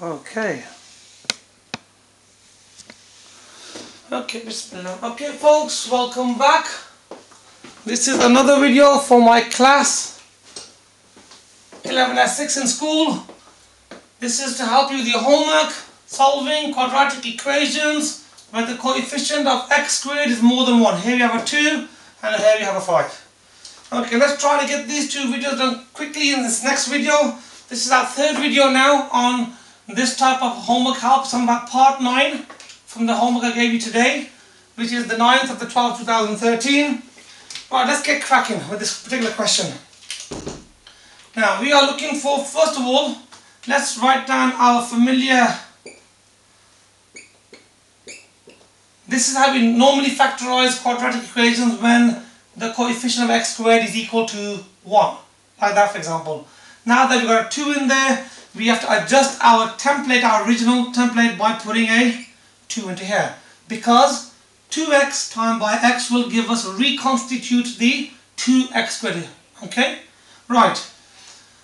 Okay. Bismillah. Okay folks, welcome back. This is another video for my class 11S6 in school. This is to help you with your homework, solving quadratic equations where the coefficient of x squared is more than 1. Here we have a 2 and here we have a 5. Okay, let's try to get these two videos done quickly in this next video. This is our third video now on this type of homework help. So I'm about part 9 from the homework I gave you today, which is the 9th of the 12th, 2013. Right, let's get cracking with this particular question. Now, we are looking for, first of all, let's write down our familiar. This is how we normally factorize quadratic equations when the coefficient of x squared is equal to 1. Like that, for example. Now that we've got a 2 in there, we have to adjust our template, our original template, by putting a 2 into here. Because 2x times by x will give us, reconstitute the 2x squared. Okay? Right.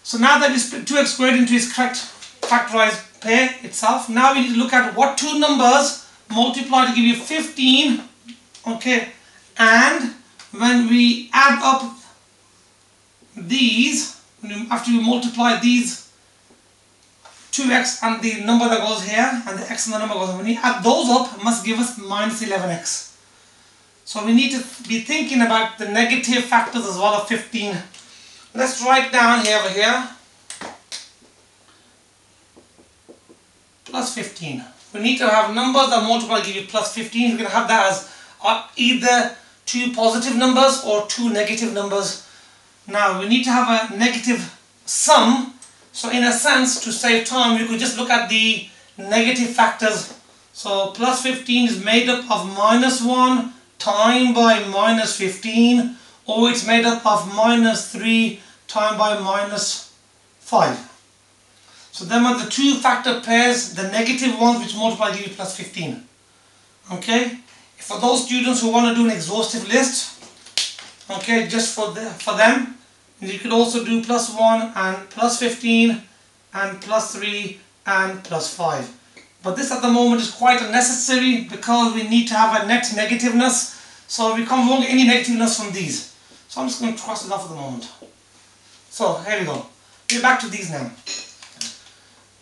So now that we split 2x squared into its correct factorized pair itself, now we need to look at what two numbers multiply to give you 15. Okay? And when we add up these, after you multiply these 2x and the number that goes here and the x and the number goes, when you add those up, it must give us minus 11x. So we need to be thinking about the negative factors as well of 15. Let's write down here over here plus 15. We need to have numbers that multiply to give you plus 15. We're going to have that as either two positive numbers or two negative numbers. Now we need to have a negative sum. So in a sense, to save time, we could just look at the negative factors. So plus 15 is made up of minus 1 times by minus 15, or it's made up of minus 3 times by minus 5. So them are the two factor pairs, the negative ones which multiply give you plus 15. Okay? For those students who want to do an exhaustive list, okay, just for them, you could also do plus 1 and plus 15 and plus 3 and plus 5. But this at the moment is quite unnecessary because we need to have a net negativeness. So we can't won't get any negativeness from these. So I'm just going to cross it off at the moment. So here we go. We're back to these now.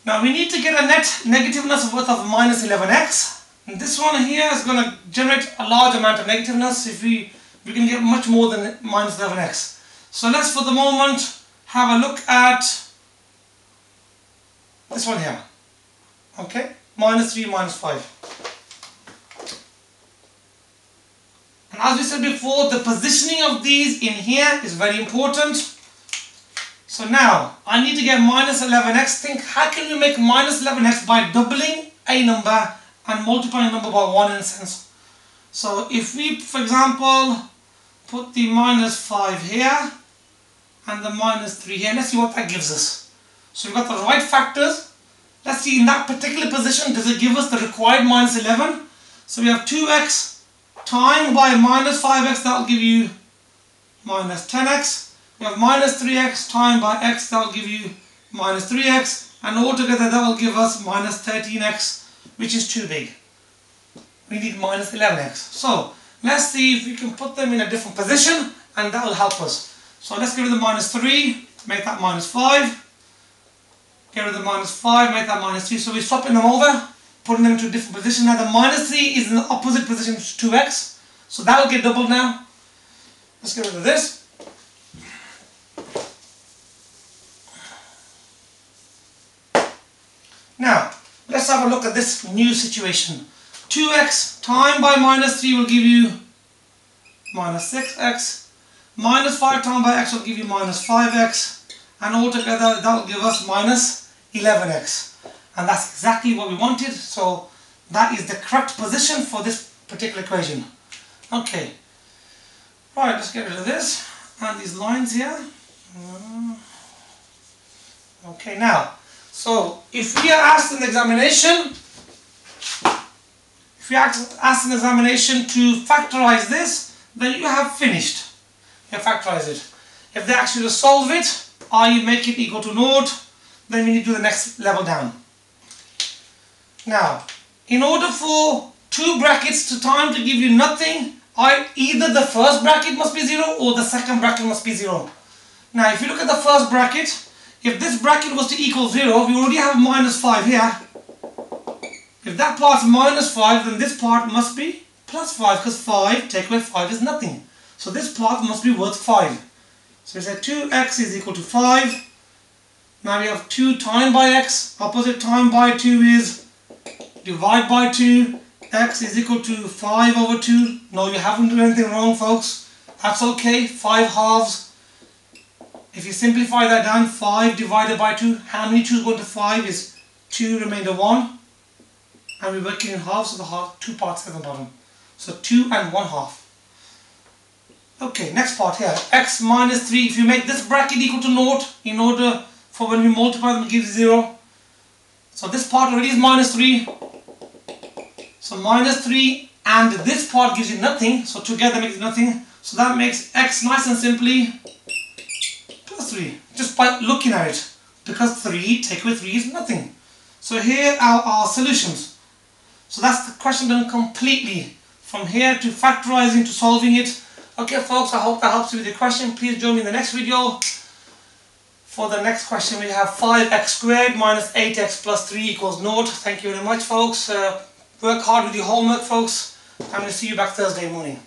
Now we need to get a net negativeness worth of minus 11x. And this one here is going to generate a large amount of negativeness. If we can get much more than minus 11x. So let's for the moment have a look at this one here. Okay? Minus 3, minus 5. And as we said before, the positioning of these in here is very important. So now, I need to get minus 11x. Think, how can we make minus 11x by doubling a number and multiplying a number by 1 in a sense? So if we, for example, put the minus 5 here and the minus 3 here, let's see what that gives us. So we've got the right factors. Let's see in that particular position, does it give us the required minus 11? So we have 2x times by minus 5x, that will give you minus 10x. We have minus 3x times by x, that will give you minus 3x. And altogether that will give us minus 13x, which is too big. We need minus 11x. So let's see if we can put them in a different position and that will help us. So let's get rid of the minus 3, make that minus 5. Get rid of the minus 5, make that minus 3. So we're swapping them over, putting them into a different position. Now the minus 3 is in the opposite position to 2x. So that will get doubled now. Let's get rid of this. Now, let's have a look at this new situation. 2x times by minus 3 will give you minus 6x. Minus 5 times by x will give you minus 5x. And altogether that will give us minus 11x. And that's exactly what we wanted. So that is the correct position for this particular equation. Okay. Right, let's get rid of this. And these lines here. Okay, now. So if we are asked in the examination, to factorize this, then you have finished. You have factorized it. If they ask you to solve it, or you make it equal to 0, then we need to do the next level down. Now, in order for two brackets to time to give you nothing, either the first bracket must be 0 or the second bracket must be 0. Now, if you look at the first bracket, if this bracket was to equal 0, we already have minus 5 here. If that part's minus 5, then this part must be plus 5, because 5, take away 5 is nothing. So this part must be worth 5. So we say 2x is equal to 5. Now we have 2 times by x, opposite time by 2 is divide by 2, x is equal to 5 over 2. No, you haven't done anything wrong, folks. That's okay, 5 halves. If you simplify that down, 5 divided by 2, how many 2's going to 5 is 2 remainder 1. And we work it in halves, so the half, 2 parts at the bottom. So 2 and 1 half. Okay, next part here, x minus 3. If you make this bracket equal to 0, in order for when we multiply them, it gives 0. So this part already is minus 3. So minus 3 and this part gives you nothing. So together makes nothing. So that makes x nice and simply plus 3. Just by looking at it. Because 3 take away 3 is nothing. So here are our solutions. So that's the question done completely. From here to factorizing to solving it. Okay folks, I hope that helps you with your question. Please join me in the next video. For the next question we have 5x squared minus 8x plus 3 equals 0. Thank you very much folks. Work hard with your homework folks. I'm going to see you back Thursday morning.